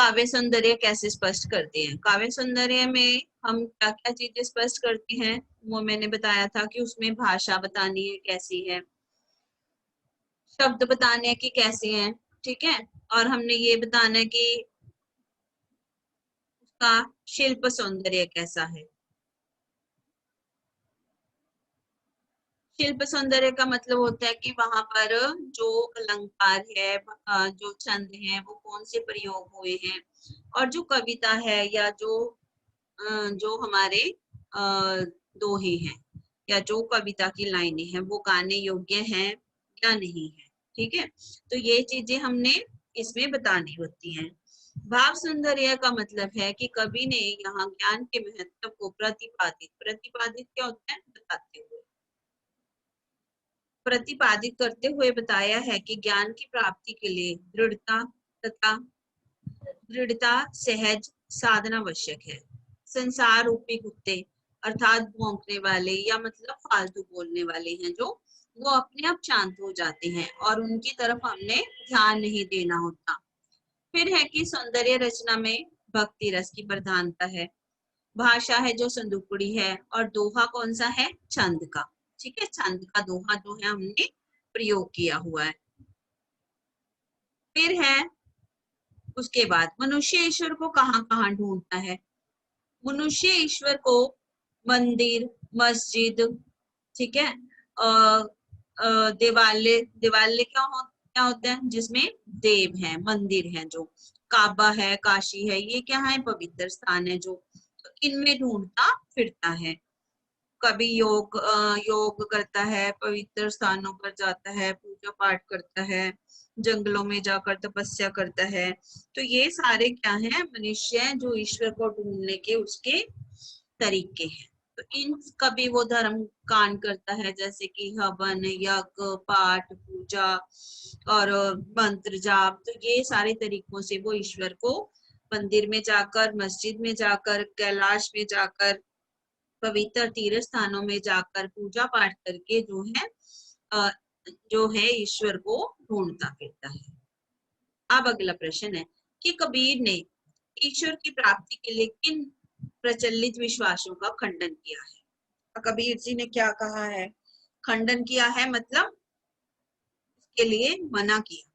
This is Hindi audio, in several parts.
काव्य सौंदर्य कैसे स्पष्ट करते हैं? काव्य सौंदर्य में हम क्या क्या चीजें स्पष्ट करते हैं, वो मैंने बताया था कि उसमें भाषा बतानी है कैसी है, शब्द बताने हैं कि कैसे हैं, ठीक है, और हमने ये बताना है कि उसका शिल्प सौंदर्य कैसा है। शिल्प सौंदर्य का मतलब होता है कि वहां पर जो अलंकार है, जो छंद है, वो कौन से प्रयोग हुए हैं, और जो कविता है या जो हमारे दोहे हैं या जो कविता की लाइनें हैं वो गाने योग्य हैं या नहीं है, ठीक है। तो ये चीजें हमने इसमें बतानी होती हैं। भाव सौंदर्य का मतलब है कि कवि ने यहाँ ज्ञान के महत्व को प्रतिपादित प्रतिपादित क्या होता है, बताते हुए, प्रतिपादित करते हुए बताया है कि ज्ञान की प्राप्ति के लिए दृढ़ता सहज साधना आवश्यक है। संसार रूपी कुत्ते अर्थात भौंकने वाले या मतलब फालतू बोलने वाले हैं जो, वो अपने आप शांत हो जाते हैं और उनकी तरफ हमने ध्यान नहीं देना होता। फिर है कि सौंदर्य रचना में भक्ति रस की प्रधानता है। भाषा है जो संदूकड़ी है, और दोहा कौन सा है, छंद का, ठीक है, छंद का दोहा जो है हमने प्रयोग किया हुआ है। फिर है उसके बाद मनुष्य ईश्वर को कहाँ कहाँ ढूंढता है। मनुष्य ईश्वर को मंदिर, मस्जिद, ठीक है, देवालय, देवालय क्या होते हैं, जिसमें देव है, मंदिर है, जो काबा है, काशी है, ये क्या है, पवित्र स्थान है जो, तो इनमें ढूंढता फिरता है। कभी योग करता है, पवित्र स्थानों पर जाता है, पूजा पाठ करता है, जंगलों में जाकर तपस्या करता है। तो ये सारे क्या हैं, मनुष्य हैं जो ईश्वर को ढूंढने के उसके तरीके हैं। तो इन कभी वो धर्म कांड करता है, जैसे कि हवन, यज्ञ, पाठ, पूजा और मंत्र जाप, तो ये सारे तरीकों से वो ईश्वर को मंदिर में जाकर, मस्जिद में जाकर, कैलाश में जाकर, पवित्र तीर्थ स्थानों में जाकर पूजा पाठ करके जो है ईश्वर को ढूंढता फिरता है। अब अगला प्रश्न है कि कबीर ने ईश्वर की प्राप्ति के लिए किन प्रचलित विश्वासों का खंडन किया है। कबीर जी ने क्या कहा है, खंडन किया है, मतलब इसके लिए मना किया।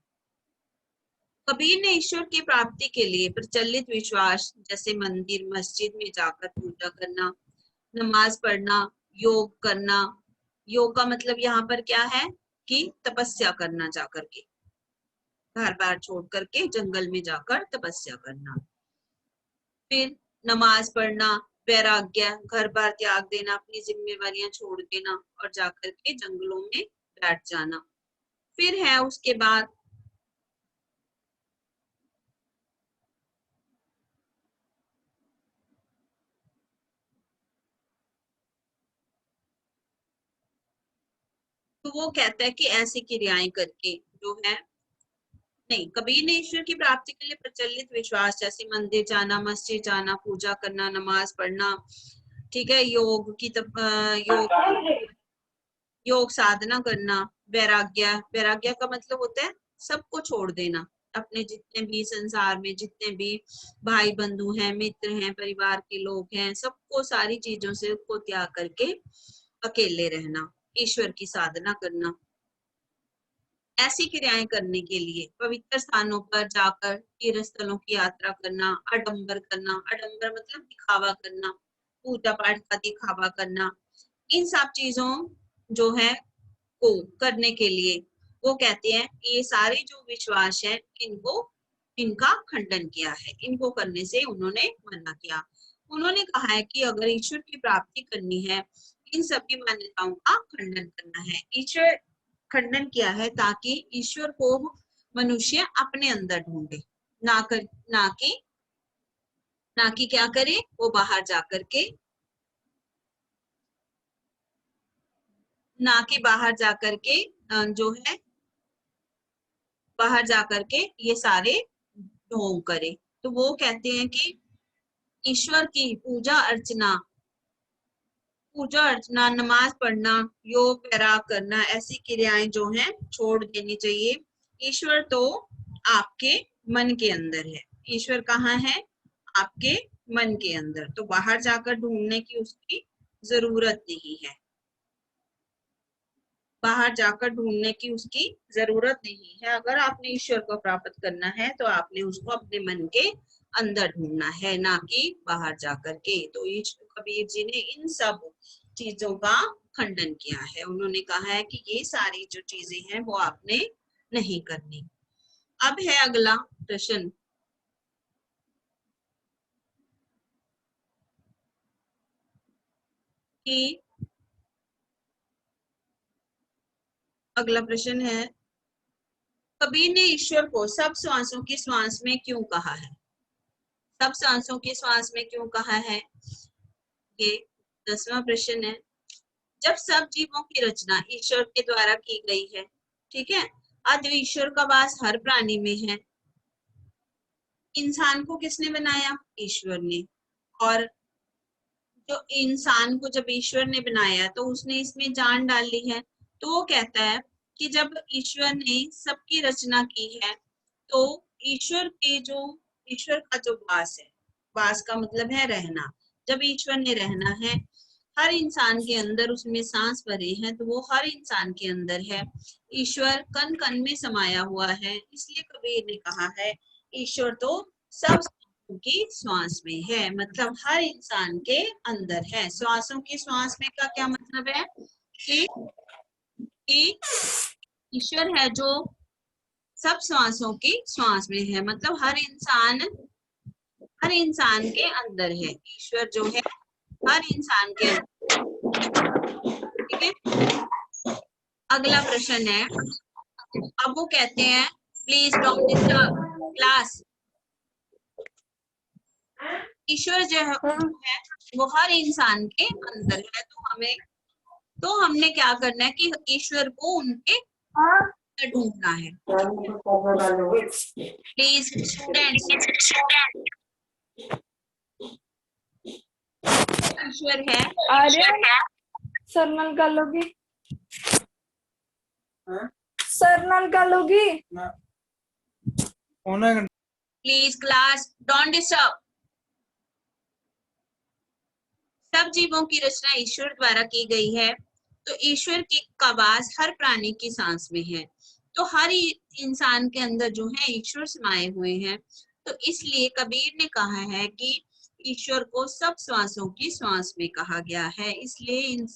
कबीर ने ईश्वर की प्राप्ति के लिए प्रचलित विश्वास जैसे मंदिर, मस्जिद में जाकर पूजा करना, नमाज पढ़ना, योग करना, योग का मतलब यहाँ पर क्या है कि तपस्या करना, जाकर के घर बार छोड़ करके जंगल में जाकर तपस्या करना, फिर नमाज पढ़ना, वैराग्य, घर बार त्याग देना, अपनी जिम्मेवारियां छोड़ देना और जाकर के जंगलों में बैठ जाना। फिर है उसके बाद तो वो कहता है कि ऐसी क्रियाएं करके जो है, नहीं, कबीर ने ईश्वर की प्राप्ति के लिए प्रचलित विश्वास जैसे मंदिर जाना, मस्जिद जाना, पूजा करना, नमाज पढ़ना, ठीक है, योग साधना करना, वैराग्य, वैराग्य का मतलब होता है सबको छोड़ देना, अपने जितने भी संसार में जितने भी भाई बंधु हैं, मित्र हैं, परिवार के लोग हैं, सबको, सारी चीजों से को त्याग करके अकेले रहना, ईश्वर की साधना करना। ऐसी क्रियाएं करने के लिए पवित्र स्थानों पर जाकर तीर्थ स्थलों की यात्रा करना, आडंबर करना, आडंबर मतलब दिखावा करना, पूजा पाठ का दिखावा करना, इन सब चीजों जो है को करने के लिए वो कहते हैं ये सारे जो विश्वास है इनका खंडन किया है, इनको करने से उन्होंने मना किया। उन्होंने कहा है कि अगर ईश्वर की प्राप्ति करनी है, इन सभी मान्यताओं का खंडन करना है। ईश्वर खंडन किया है ताकि ईश्वर को मनुष्य अपने अंदर ढूंढे, ना कर ना कि क्या करे, वो बाहर जाकर के, ना कि बाहर जाकर के जो है बाहर जाकर के ये सारे ढोंग करे। तो वो कहते हैं कि ईश्वर की पूजा अर्चना, नमाज पढ़ना, योग वैराग करना, ऐसी क्रियाएं जो हैं छोड़ देनी चाहिए। ईश्वर तो आपके मन के अंदर है, ईश्वर कहाँ है? आपके मन के अंदर। तो बाहर जाकर ढूंढने की उसकी जरूरत नहीं है, बाहर जाकर ढूंढने की उसकी जरूरत नहीं है। अगर आपने ईश्वर को प्राप्त करना है तो आपने उसको अपने मन के अंदर ढूंढना है, ना कि बाहर जाकर के। तो कबीर जी ने इन सब चीजों का खंडन किया है। उन्होंने कहा है कि ये सारी जो चीजें हैं वो आपने नहीं करनी। अब है अगला प्रश्न कि अगला प्रश्न है, कबीर ने ईश्वर को सब श्वासों की श्वास में क्यों कहा है? सब सांसों की श्वास में क्यों कहा है? ये 10वां प्रश्न है। जब सब जीवों की रचना ईश्वर के द्वारा की गई है, ठीक है, अतः ईश्वर का वास हर प्राणी में है। इंसान को किसने बनाया? ईश्वर ने। और जो इंसान को जब ईश्वर ने बनाया तो उसने इसमें जान डाली है। तो वो कहता है कि जब ईश्वर ने सबकी रचना की है तो ईश्वर का जो वास है, वास का मतलब है रहना, जब ईश्वर ने रहना है हर इंसान के अंदर, उसमें सांस भरे हैं तो वो हर इंसान के अंदर है। ईश्वर कण कण में समाया हुआ है, इसलिए कबीर ने कहा है ईश्वर तो सब श्वासों की श्वास में है, मतलब हर इंसान के अंदर है। श्वासों की श्वास में का क्या मतलब है कि ईश्वर है जो सब श्वासों की श्वास में है, मतलब हर इंसान के अंदर है। ईश्वर जो है हर इंसान के अंदर, ठीक है। अगला प्रश्न है, अब वो कहते हैं प्लीज डोंट डिस्टर्ब क्लास। ईश्वर जो है वो हर इंसान के अंदर है, तो हमने क्या करना है कि ईश्वर को उनके अंदर ढूंढना है। प्लीज स्टूडेंट्स, ईश्वर है। सर नल कर लोगी? सर नल कर लोगी? Please class don't disturb. सब जीवों की रचना ईश्वर द्वारा की गई है, तो ईश्वर की का वास हर प्राणी की सांस में है। तो हर इंसान के अंदर जो है ईश्वर समाये हुए हैं। तो इसलिए कबीर ने कहा है कि ईश्वर को सब श्वासों की श्वास में कहा गया है, इसलिए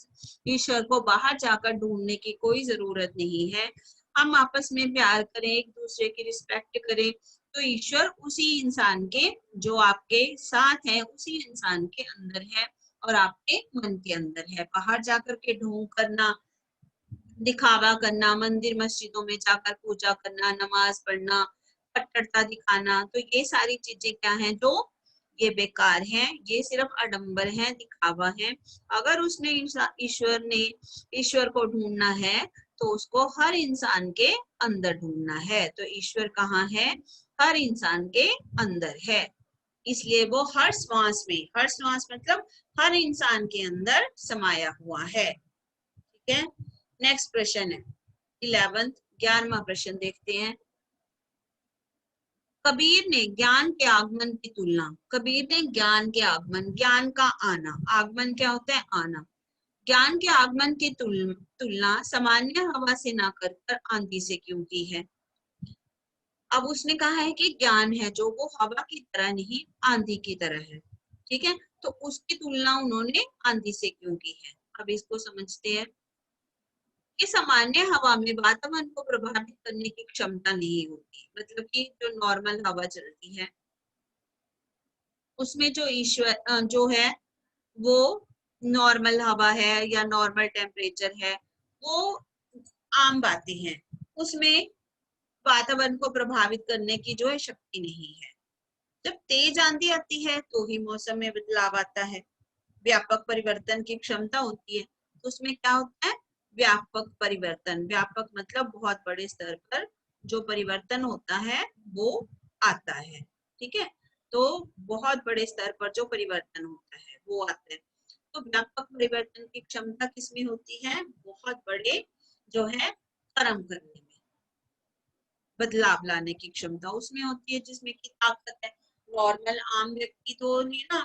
ईश्वर को बाहर जाकर ढूंढने की कोई जरूरत नहीं है। हम आपस में प्यार करें, एक दूसरे की रिस्पेक्ट करें, तो ईश्वर उसी इंसान के, जो आपके साथ है उसी इंसान के अंदर है और आपके मन के अंदर है। बाहर जाकर के ढोंग करना, दिखावा करना, मंदिर मस्जिदों में जाकर पूजा करना, नमाज पढ़ना, कट्टरता दिखाना, तो ये सारी चीजें क्या हैं? जो ये बेकार हैं, ये सिर्फ आडंबर है, दिखावा है। अगर उसने ईश्वर को ढूंढना है तो उसको हर इंसान के अंदर ढूंढना है। तो ईश्वर कहाँ है? हर इंसान के अंदर है, इसलिए वो हर श्वास में, हर श्वास मतलब हर इंसान के अंदर समाया हुआ है, ठीक है। नेक्स्ट प्रश्न है 11वां प्रश्न देखते हैं। कबीर ने ज्ञान के आगमन की तुलना, कबीर ने ज्ञान के आगमन, ज्ञान का आना, आगमन क्या होता है? आना। ज्ञान के आगमन की तुलना सामान्य हवा से ना कर आंधी से क्यों की है? अब उसने कहा है कि ज्ञान है जो वो हवा की तरह नहीं, आंधी की तरह है, ठीक है। तो उसकी तुलना उन्होंने आंधी से क्यों की है? अब इसको समझते हैं कि सामान्य हवा में वातावरण को प्रभावित करने की क्षमता नहीं होती, मतलब कि जो नॉर्मल हवा चलती है उसमें जो है वो नॉर्मल हवा है या नॉर्मल टेम्परेचर है, वो आम बातें हैं, उसमें वातावरण को प्रभावित करने की जो है शक्ति नहीं है। जब तेज आंधी आती है तो ही मौसम में बदलाव आता है, व्यापक परिवर्तन की क्षमता होती है। तो उसमें क्या होता है? व्यापक परिवर्तन, व्यापक मतलब बहुत बड़े स्तर पर जो परिवर्तन होता है वो आता है, ठीक है। तो बहुत बड़े स्तर पर जो परिवर्तन होता है वो आता है। तो व्यापक परिवर्तन की क्षमता किसमें होती है? बहुत बड़े जो है कर्म करने में, बदलाव लाने की क्षमता उसमें होती है, जिसमें की ताकत है। नॉर्मल आम व्यक्ति तो नहीं ना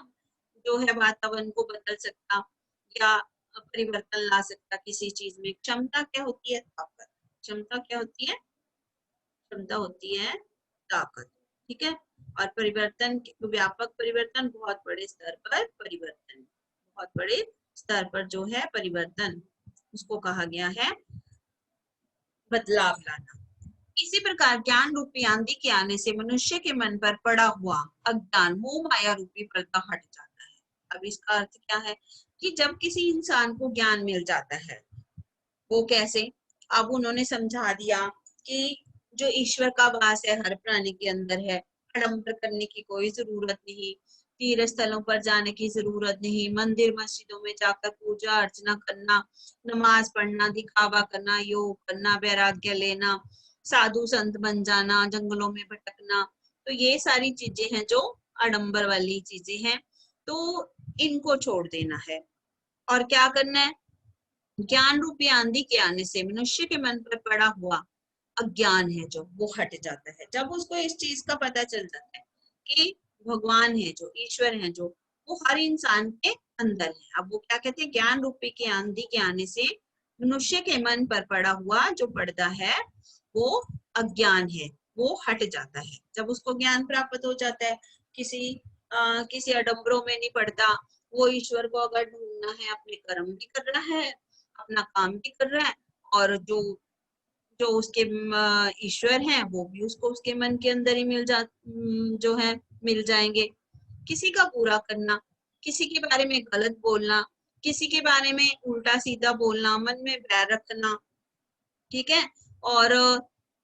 जो है वातावरण को बदल सकता या परिवर्तन ला सकता किसी चीज में। क्षमता क्या होती है? ताकत। क्षमता क्या होती है? क्षमता होती है ताकत। ठीक है। और परिवर्तन, व्यापक परिवर्तन, बहुत बड़े स्तर पर परिवर्तन, बहुत बड़े स्तर पर जो है परिवर्तन, उसको कहा गया है बदलाव लाना। इसी प्रकार ज्ञान रूपी आंधी के आने से मनुष्य के मन पर पड़ा हुआ अज्ञान मोह माया रूपी पर्दा हट जाता है। अब इसका अर्थ क्या है कि जब किसी इंसान को ज्ञान मिल जाता है, वो कैसे? अब उन्होंने समझा दिया कि जो ईश्वर का वास है हर प्राणी के अंदर है, आडंबर करने की कोई जरूरत नहीं, तीर्थ स्थलों पर जाने की जरूरत नहीं, मंदिर मस्जिदों में जाकर पूजा अर्चना करना, नमाज पढ़ना, दिखावा करना, योग करना, वैराग्य लेना, साधु संत बन जाना, जंगलों में भटकना, तो ये सारी चीजें हैं जो आडंबर वाली चीजें हैं, तो इनको छोड़ देना है। और क्या करना है? ज्ञान रूपी आंधी के आने से मनुष्य के मन पर पड़ा हुआ अज्ञान है जो वो हट जाता है। जब उसको इस चीज का पता चल जाता है कि भगवान है जो, ईश्वर है जो, वो हर इंसान के अंदर है। अब वो क्या कहते हैं? ज्ञान रूपी की आंधी के आने से मनुष्य के मन पर पड़ा हुआ जो पर्दा है वो अज्ञान है, वो हट जाता है। जब उसको ज्ञान प्राप्त हो जाता है, किसी अडंबरों में नहीं पड़ता, वो ईश्वर को अगर ढूंढना है, अपने कर्म भी कर रहा है, अपना काम भी कर रहा है, और जो जो उसके ईश्वर हैं वो भी उसको उसके मन के अंदर ही जो है मिल जाएंगे। किसी का बुरा करना, किसी के बारे में गलत बोलना, किसी के बारे में उल्टा सीधा बोलना, मन में बैर रखना, ठीक है, और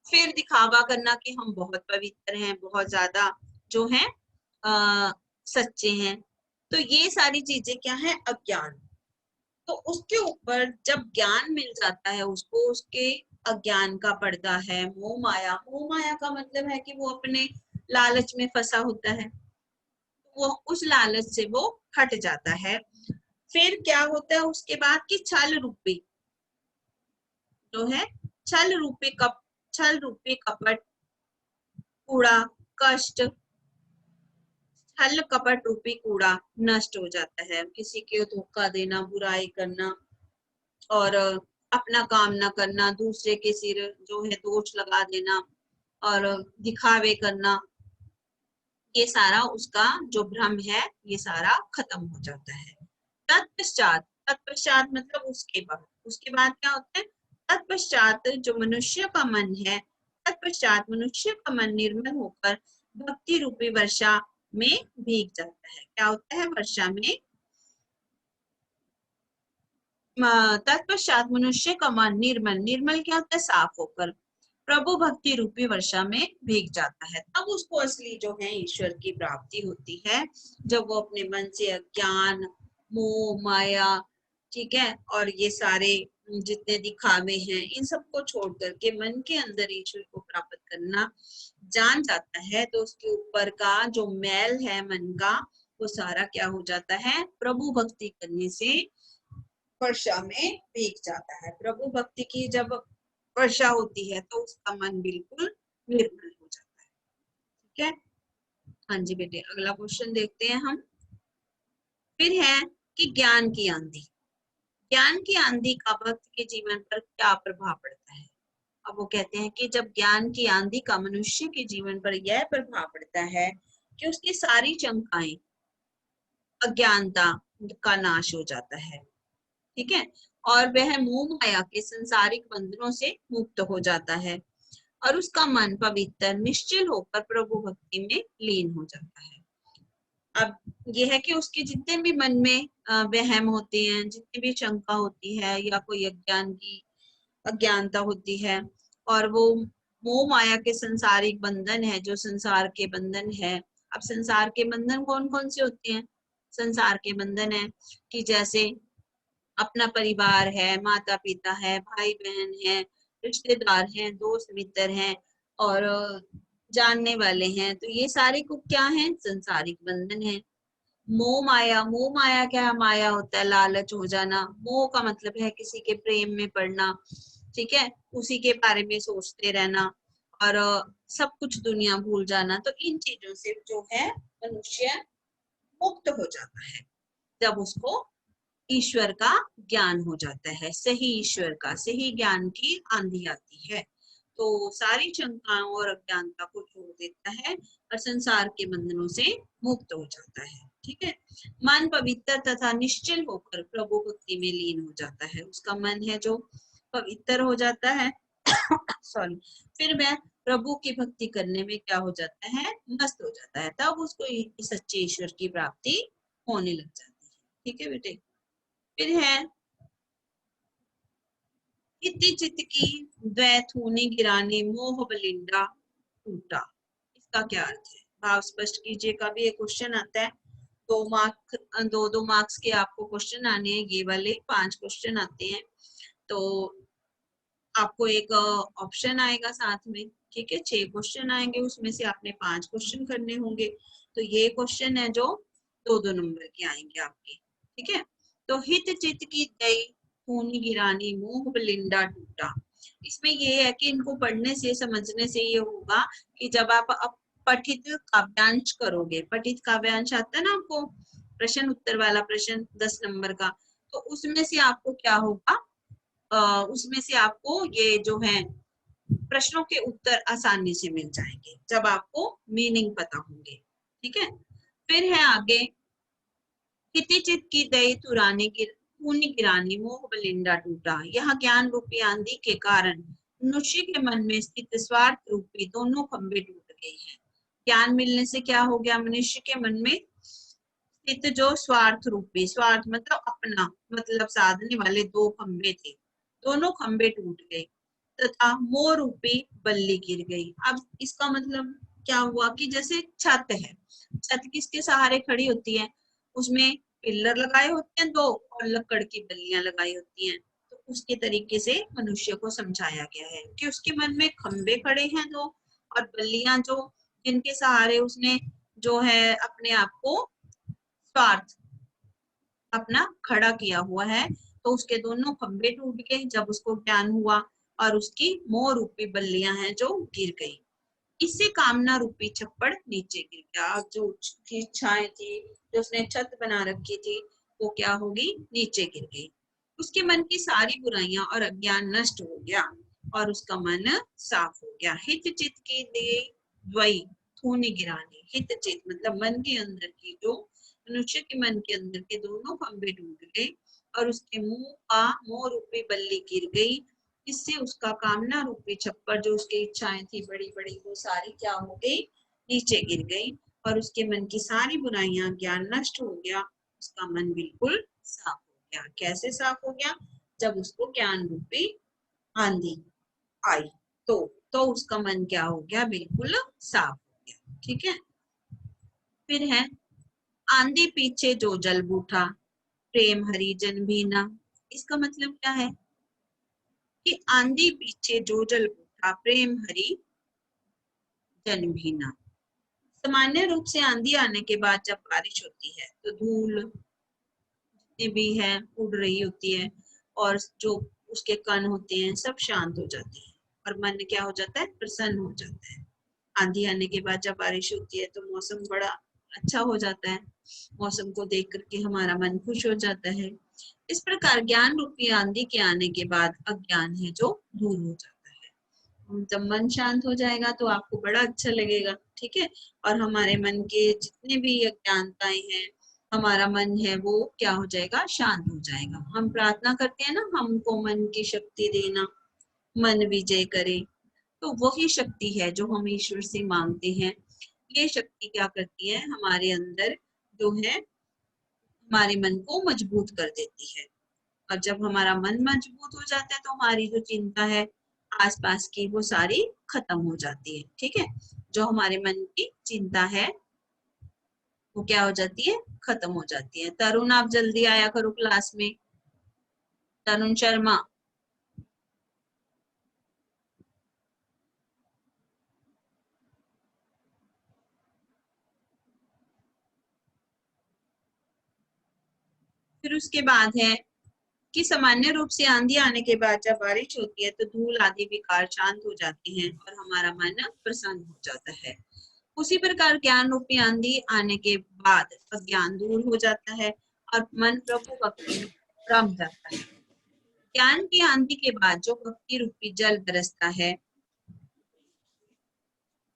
फिर दिखावा करना कि हम बहुत पवित्र हैं, बहुत ज्यादा जो है सच्चे हैं, तो ये सारी चीजें क्या है? अज्ञान। तो उसके ऊपर जब ज्ञान मिल जाता है उसको, उसके अज्ञान का पर्दा है मोह माया। मोह माया का मतलब है कि वो अपने लालच में फंसा होता है, वो उस लालच से वो हट जाता है। फिर क्या होता है उसके बाद कि छल रूपी जो है, छल रूपी कपट, कूड़ा, कष्ट, छल कपट रूपी कूड़ा नष्ट हो जाता है। किसी को धोखा देना, बुराई करना और अपना काम ना करना, दूसरे के सिर जो है दोष लगा देना और दिखावे करना, ये सारा उसका जो भ्रम है ये सारा खत्म हो जाता है। तत्पश्चात, तत्पश्चात मतलब उसके बाद क्या होता है? तत्पश्चात जो मनुष्य का मन है, तत्पश्चात मनुष्य का मन निर्मल होकर भक्ति रूपी वर्षा में भीग जाता है। क्या होता है? वर्षा में, तत्पश्चात मनुष्य का मन निर्मल, निर्मल क्या होता है? साफ होकर प्रभु भक्ति रूपी वर्षा में भीग जाता है। तब उसको असली जो है ईश्वर की प्राप्ति होती है, जब वो अपने मन से अज्ञान, मोह माया, ठीक है, और ये सारे जितने दिखावे हैं इन सबको छोड़ करके मन के अंदर ईश्वर को प्राप्त करना जान जाता है, तो उसके ऊपर का जो मैल है मन का वो सारा क्या हो जाता है? प्रभु भक्ति करने से वर्षा में भीग जाता है। प्रभु भक्ति की जब वर्षा होती है तो उसका मन बिल्कुल निर्मल हो जाता है। ठीक है। हाँ जी बेटे, अगला क्वेश्चन देखते हैं हम। फिर है कि ज्ञान की आंधी। ज्ञान की आंधी का भक्त के जीवन पर क्या प्रभाव पड़ता है? अब वो कहते हैं कि जब ज्ञान की आंधी का मनुष्य के जीवन पर यह प्रभाव पड़ता है कि उसकी सारी शंकाएं, अज्ञानता का नाश हो जाता है, ठीक है, और वह मोह माया के संसारिक बंधनों से मुक्त हो जाता है और उसका मन पवित्र निश्चल होकर प्रभु भक्ति में लीन हो जाता है। अब यह है कि उसके जितने भी मन में वहम होते हैं, जितनी भी शंका होती है या कोई अज्ञानता होती है, और वो मोह माया के संसारिक बंधन है, जो संसार के बंधन है। अब संसार के बंधन कौन कौन से होते हैं? संसार के बंधन है कि जैसे अपना परिवार है, माता पिता है, भाई बहन है, रिश्तेदार हैं, दोस्त मित्र हैं और जानने वाले हैं, तो ये सारे को क्या है? संसारिक बंधन है। मोह माया, मोह माया क्या है? माया होता है लालच हो जाना, मोह का मतलब है किसी के प्रेम में पड़ना, ठीक है, उसी के बारे में सोचते रहना, और सब कुछ दुनिया भूल जाना, तो इन चीजों से जो है मनुष्य मुक्त हो जाता है जब उसको ईश्वर का ज्ञान हो जाता है, सही ईश्वर का, सही ज्ञान की आंधी आती है, तो सारी शंकाओं और अज्ञानता को छोड़ देता है और संसार के बंधनों से मुक्त हो जाता है। ठीक है, मन पवित्र तथा निश्चल होकर प्रभु भक्ति में लीन हो जाता है। उसका मन है जो पवित्र हो जाता है सॉरी, फिर वह प्रभु की भक्ति करने में क्या हो जाता है, मस्त हो जाता है, तब उसको सच्चे ईश्वर की प्राप्ति होने लग जाती है। ठीक है बेटे, फिर है इति चित की द्वैत होने गिराने मोह बलिंदा टूटा। इसका क्या अर्थ है, भाव स्पष्ट कीजिएगा। भी एक क्वेश्चन आता है, 2 मार्क्स के आपको क्वेश्चन आने हैं, ये वाले 5 क्वेश्चन आते हैं, तो आपको एक ऑप्शन आएगा साथ में। ठीक है, 6 क्वेश्चन आएंगे, उसमें से आपने 5 क्वेश्चन करने होंगे, तो ये क्वेश्चन है जो 2-2 नंबर के आएंगे आपके। ठीक है, तो हित चित की दई खूनी गिरानी मोह बलिंदा टूटा। इसमें ये है कि इनको पढ़ने से समझने से ये होगा कि जब आप पठित काव्यांश करोगे, पठित काव्यांश आता है ना आपको, प्रश्न उत्तर वाला प्रश्न 10 नंबर का, तो उसमें से आपको क्या होगा, उसमें से आपको ये जो है प्रश्नों के उत्तर आसानी से मिल जाएंगे जब आपको मीनिंग पता होंगे। ठीक है, फिर है आगे, हितिचित की दई तुराने की खूनी गिरानी मोह बलिंदा टूटा। यह ज्ञान रूपी आंधी के कारण मनुष्य के मन में स्थित स्वार्थ रूपी दोनों खंभे टूट गए हैं। ज्ञान मिलने से क्या हो गया, मनुष्य के मन में स्थित जो स्वार्थ रूपी, स्वार्थ मतलब अपना मतलब साधने वाले 2 खंभे थे, दोनों खंभे टूट गए तथा मोह रूपी बल्ली गिर गई। अब इसका मतलब क्या हुआ कि जैसे छत है, छत किसके सहारे खड़ी होती है, उसमें पिलर लगाए होते हैं 2 और लकड़ की बल्लियां लगाई होती हैं, तो उसके तरीके से मनुष्य को समझाया गया है कि उसके मन में खंभे खड़े हैं 2 और बल्लियां जो जिनके सहारे उसने जो है अपने आप को स्वार्थ अपना खड़ा किया हुआ है, तो उसके दोनों खंभे टूट गए जब उसको ज्ञान हुआ और उसकी मोह रूपी बल्लियां हैं जो गिर गई। इससे कामना रूपी छप्पड़ नीचे गिर गया। अब जो उसकी इच्छाएं थी, जो उसने छत बना रखी थी, वो क्या होगी, नीचे गिर गई। उसके मन की सारी बुराइयां और अज्ञान नष्ट हो गया और उसका मन साफ हो गया। हित चित की दे द्वई थूनी गिरानी। हित चित मतलब मन के अंदर की जो मनुष्य के मन के अंदर के दोनों खंभे टूट गए और उसके मुंह का मोह रूपी बल्ली गिर गई। इससे उसका कामना रूपी छप्पर, जो उसकी इच्छाएं थी बड़ी बड़ी, वो सारी क्या हो गई, नीचे गिर गई और उसके मन की सारी बुराइयां, ज्ञान नष्ट हो गया, उसका मन बिल्कुल साफ हो गया। कैसे साफ हो गया, जब उसको ज्ञान रूपी आंधी आई तो उसका मन क्या हो गया, बिल्कुल साफ हो गया। ठीक है, फिर है आंधी पीछे जो जल बूठा प्रेम हरिजन भीना। इसका मतलब क्या है कि आंधी पीछे जो जल बूठा प्रेम हरि जन भीना। सामान्य रूप से आंधी आने के बाद जब बारिश होती है तो धूल जितनी भी है उड़ रही होती है और जो उसके कण होते हैं सब शांत हो जाते हैं और मन क्या हो जाता है, प्रसन्न हो जाता है। आंधी आने के बाद जब बारिश होती है तो मौसम बड़ा अच्छा हो जाता है, मौसम को देख करके हमारा मन खुश हो जाता है। इस प्रकार ज्ञान रूपी आंधी के आने के बाद अज्ञान है जो दूर हो जाता है। जब मन शांत हो जाएगा तो आपको बड़ा अच्छा लगेगा। ठीक है, और हमारे मन के जितने भी अज्ञानताएं हैं, हमारा मन है वो क्या हो जाएगा, शांत हो जाएगा। हम प्रार्थना करते हैं ना, हमको मन की शक्ति देना, मन विजय करे, तो वही शक्ति है जो हम ईश्वर से मांगते हैं। ये शक्ति क्या करती है, हमारे अंदर जो है हमारे मन को मजबूत कर देती है। और जब हमारा मन मजबूत हो जाता है तो हमारी जो चिंता है आसपास की वो सारी खत्म हो जाती है। ठीक है, जो हमारे मन की चिंता है वो क्या हो जाती है, खत्म हो जाती है। तरुण आप जल्दी आया करो क्लास में, तरुण शर्मा। फिर उसके बाद है कि सामान्य रूप से आंधी आने के बाद जब बारिश होती है तो धूल आदि विकार शांत हो जाते हैं और हमारा मन प्रसन्न हो जाता है। उसी प्रकार ज्ञान रूपी आंधी आने के बाद अज्ञान दूर हो जाता है और मन प्रभु भक्ति में रम जाता है। ज्ञान की आंधी के बाद जो भक्ति रूपी जल बरसता है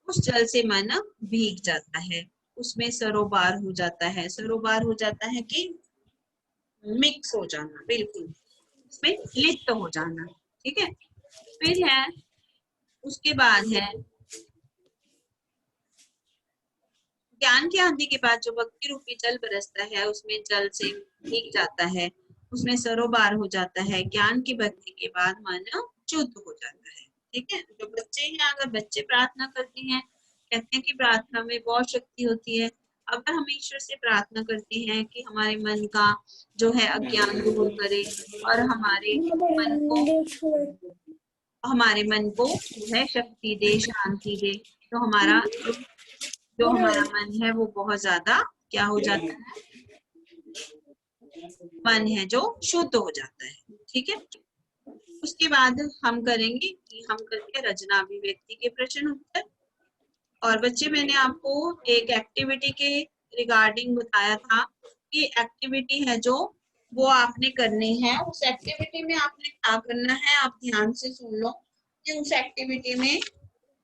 उस जल से मन भीग जाता है, उसमें सरोबार हो जाता है। सरोबार हो जाता है कि मिक्स हो जाना, बिल्कुल उसमें लिप्त हो जाना। ठीक है, फिर है उसके बाद है ज्ञान की आंधी के बाद जो भक्ति रूपी जल बरसता है उसमें जल से भीग जाता है, उसमें सरोबार हो जाता है। ज्ञान की भक्ति के बाद मन शुद्ध हो जाता है। ठीक है, जो बच्चे हैं, अगर बच्चे प्रार्थना करते हैं, कहते हैं कि प्रार्थना में बहुत शक्ति होती है। अगर हम ईश्वर से प्रार्थना करते हैं कि हमारे मन का जो है अज्ञान दूर करे और हमारे मन को जो है शक्ति दे, शांति दे, तो हमारा जो हमारा मन है वो बहुत ज्यादा क्या हो जाता है, मन है जो शुद्ध हो जाता है। ठीक है, उसके बाद हम करेंगे कि हम करके रचना अभिव्यक्ति के प्रश्न उत्तर। और बच्चे मैंने आपको एक एक्टिविटी के रिगार्डिंग बताया था कि एक्टिविटी है जो वो आपने करनी है। उस एक्टिविटी में आपने क्या करना है, आप ध्यान से सुन लो कि उस एक्टिविटी में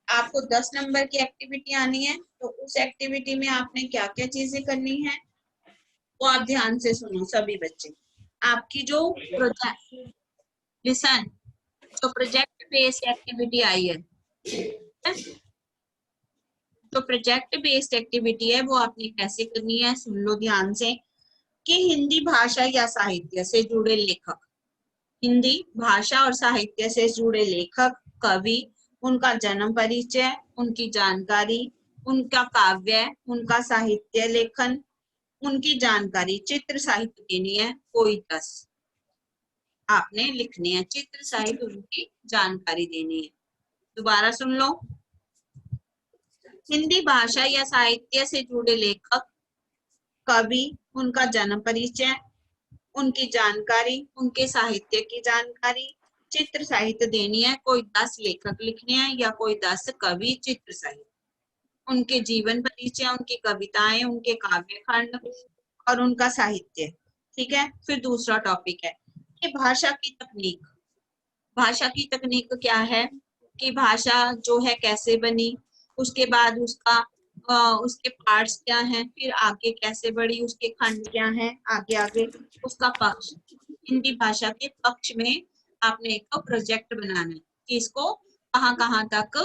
आपको 10 नंबर की एक्टिविटी आनी है। तो उस एक्टिविटी में आपने क्या क्या चीजें करनी है वो आप ध्यान से सुनो सभी बच्चे। आपकी जो प्रोजेक्ट लिसन जो प्रोजेक्ट बेस्ड एक्टिविटी आई है, जो प्रोजेक्ट बेस्ड एक्टिविटी है वो आपने कैसे करनी है, सुन लो ध्यान से कि हिंदी भाषा या साहित्य से जुड़े लेखक, हिंदी भाषा और साहित्य से जुड़े लेखक, कवि, उनका जन्म परिचय, उनकी जानकारी, उनका काव्य, उनका साहित्य लेखन, उनकी जानकारी, चित्र साहित्य देनी है कोई 10 आपने लिखनी है, चित्र साहित्य उनकी जानकारी देनी है। दोबारा सुन लो, हिंदी भाषा या साहित्य से जुड़े लेखक, कवि, उनका जन्म परिचय, उनकी जानकारी, उनके साहित्य की जानकारी, चित्र साहित्य देनी है, कोई 10 लेखक लिखने हैं या कोई 10 कवि, चित्र साहित्य, उनके जीवन परिचय, उनकी कविताएं, उनके काव्य खंड और उनका साहित्य। ठीक है, फिर दूसरा टॉपिक है कि भाषा की तकनीक। भाषा की तकनीक क्या है कि भाषा जो है कैसे बनी, उसके बाद उसके पार्ट्स क्या हैं, फिर आगे कैसे बढ़ी, उसके खंड क्या हैं, आगे आगे उसका पक्ष। हिंदी भाषा के पक्ष में आपने एक प्रोजेक्ट बनाना है कि इसको कहाँ कहाँ तक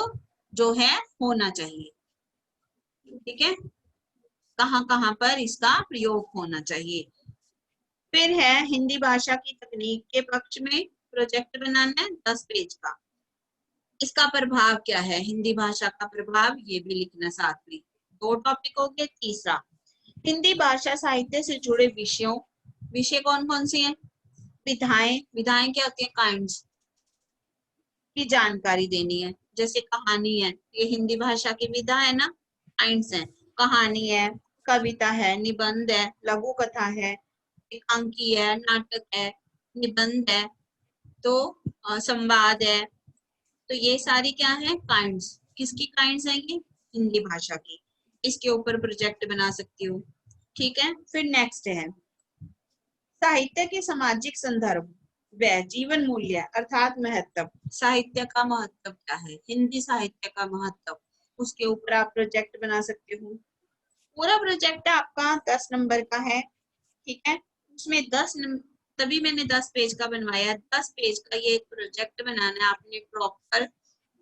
जो है होना चाहिए। ठीक है, कहाँ कहाँ पर इसका प्रयोग होना चाहिए। फिर है हिंदी भाषा की तकनीक के पक्ष में प्रोजेक्ट बनाना है 10 पेज का। इसका प्रभाव क्या है, हिंदी भाषा का प्रभाव, ये भी लिखना साथ में। 2 टॉपिक हो गए। तीसरा, हिंदी भाषा साहित्य से जुड़े विषयों, विषय कौन कौन से हैं, विधाएं, विधाएं क्या होती है, काइंड्स की जानकारी देनी है। जैसे कहानी है, ये हिंदी भाषा की विधा है ना, काइंड्स है। कहानी है, कविता है, निबंध है, लघु कथा है, एकांकी है, नाटक है, निबंध है, तो संवाद है। तो ये सारी क्या है, काइंड्स। किसकी काइंड्स है ये, हिंदी भाषा की। इसके ऊपर प्रोजेक्ट बना सकती हूँ। ठीक है, फिर नेक्स्ट है साहित्य के सामाजिक संदर्भ व जीवन मूल्य अर्थात महत्व। साहित्य का महत्व क्या है, हिंदी साहित्य का महत्व, उसके ऊपर आप प्रोजेक्ट बना सकते हो। पूरा प्रोजेक्ट आपका 10 नंबर का है। ठीक है, उसमें 10 तभी मैंने 10 पेज का बनवाया। 10 पेज का ये एक प्रोजेक्ट बनाना है आपने प्रॉपर,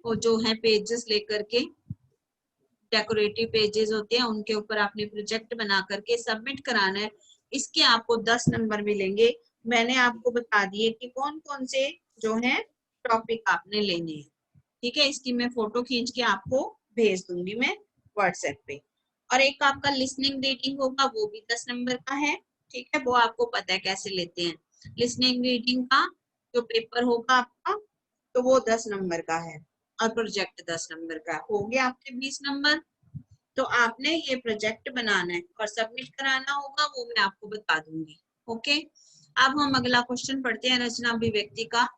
वो जो है पेजेस लेकर के, डेकोरेटिव पेजेस होते हैं उनके ऊपर आपने प्रोजेक्ट बना करके सबमिट कराना है। इसके आपको 10 नंबर मिलेंगे। मैंने आपको बता दिए कि कौन कौन से जो है टॉपिक आपने लेने हैं। ठीक है, इसकी मैं फोटो खींच के आपको भेज दूंगी मैं व्हाट्सएप पे। और एक आपका लिसनिंग रीडिंग होगा, वो भी 10 नंबर का है। ठीक है, वो आपको पता है कैसे लेते हैं। लिसनिंग रीडिंग का जो पेपर होगा आपका, तो वो 10 नंबर का है और प्रोजेक्ट 10 नंबर का। हो गया आपके 20 नंबर। तो आपने ये प्रोजेक्ट बनाना है और सबमिट कराना होगा, वो मैं आपको बता दूंगी। ओके, अब हम अगला क्वेश्चन पढ़ते हैं रचना अभिव्यक्ति का।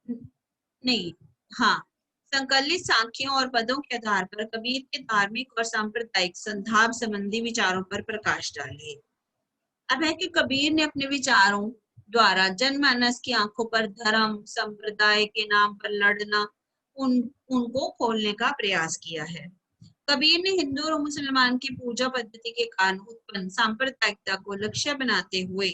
नहीं, हाँ, संकलित सांख्यों और पदों के आधार पर कबीर के धार्मिक और सांप्रदायिक संधाब संबंधी विचारों पर प्रकाश डालिए। अब है कि कबीर ने अपने विचारों द्वारा जनमानस की आंखों पर धर्म संप्रदाय के नाम पर लड़ना उनको खोलने का प्रयास किया है। कबीर ने हिंदू और मुसलमान की पूजा पद्धति के कारण उत्पन्न सांप्रदायिकता को लक्ष्य बनाते हुए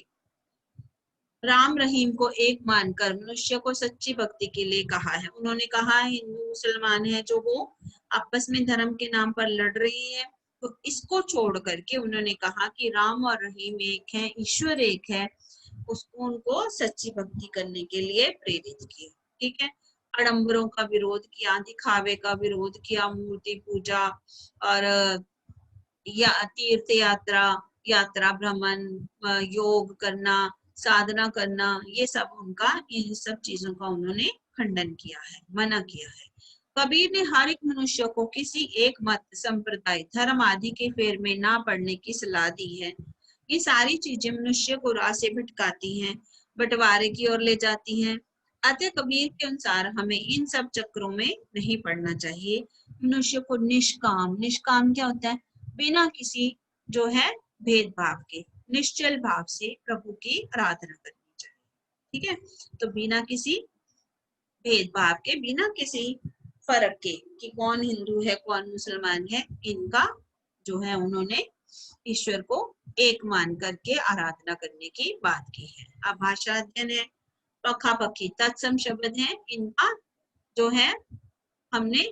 राम रहीम को एक मानकर मनुष्य को सच्ची भक्ति के लिए कहा है। उन्होंने कहा हिंदू मुसलमान है जो वो आपस में धर्म के नाम पर लड़ रही है, तो इसको छोड़ करके उन्होंने कहा कि राम और रहीम एक है, ईश्वर एक है, उसको उनको सच्ची भक्ति करने के लिए प्रेरित किया। ठीक है, आडंबरों का विरोध किया, दिखावे का विरोध किया, मूर्ति पूजा और या तीर्थ यात्रा भ्रमण, योग करना, साधना करना, ये सब उनका, इन सब चीजों का उन्होंने खंडन किया है, मना किया है। कबीर ने हर एक मनुष्य को किसी एक मत संप्रदाय धर्म आदि के फेर में ना पड़ने की सलाह दी है। ये सारी चीजें मनुष्य को राह से भटकाती हैं, बंटवारे की ओर ले जाती हैं। अतः कबीर के अनुसार हमें इन सब चक्रों में नहीं पड़ना चाहिए। मनुष्य को निष्काम, निष्काम क्या होता है? बिना किसी जो है भेदभाव के निश्चल भाव से प्रभु की आराधना करनी चाहिए। ठीक है, तो बिना किसी भेदभाव के, बिना किसी फर्क के कि कौन हिंदू है कौन मुसलमान है, इनका जो है उन्होंने ईश्वर को एक मान करके आराधना करने की बात की है। अब भाषा अध्ययन है, पखापखी तत्सम शब्द है, इनका जो है हमने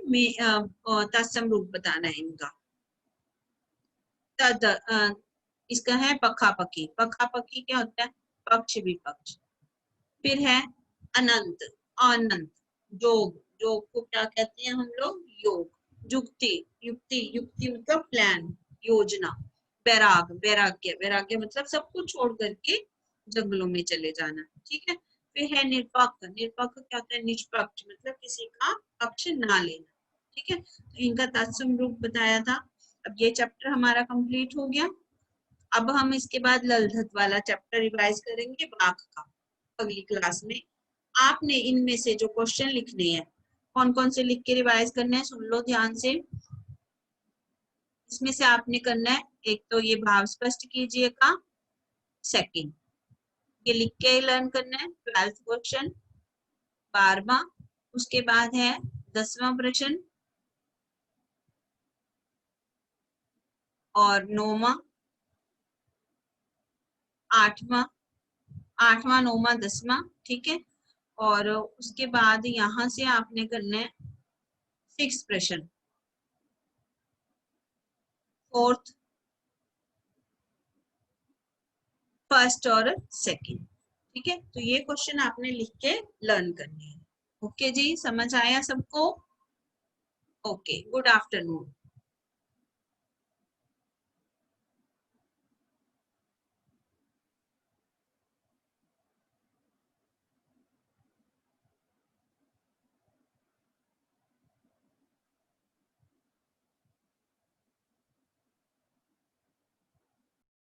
तत्सम रूप बताना है इनका। तद इसका है पखापखी। पखापखी क्या होता है? पक्ष विपक्ष। फिर है अनंत, अनंत। योग, योग को क्या कहते हैं हम लोग? योग। युक्ति, युक्ति, युक्ति मतलब प्लान, योजना। वैराग, वैराग्य, वैराग्य मतलब सब कुछ छोड़ करके जंगलों में चले जाना। ठीक है, फिर है निरपक्ष। निरपक्ष क्या होता है? निष्पक्ष मतलब किसी का पक्ष ना लेना। ठीक है, तो इनका तत्सम रूप बताया था। अब ये चैप्टर हमारा कंप्लीट हो गया। अब हम इसके बाद ललधत वाला चैप्टर रिवाइज करेंगे, वाक का, अगली क्लास में। आपने इनमें से जो क्वेश्चन लिखने हैं, कौन कौन से लिख के रिवाइज करने हैं, सुन लो ध्यान से। इसमें से आपने करना है, एक तो ये भाव स्पष्ट कीजिएगा, सेकंड ये लिख के लर्न करना है, 12th क्वेश्चन, 12वां, उसके बाद है 10वां प्रश्न और 9वां, 8वां, 9वां, 10वां। ठीक है, और उसके बाद यहाँ से आपने करना है 6 प्रश्न, 4th, 1st और 2nd। ठीक है, तो ये क्वेश्चन आपने लिख के लर्न करनी है। ओके जी, समझ आया सबको? Okay, good afternoon.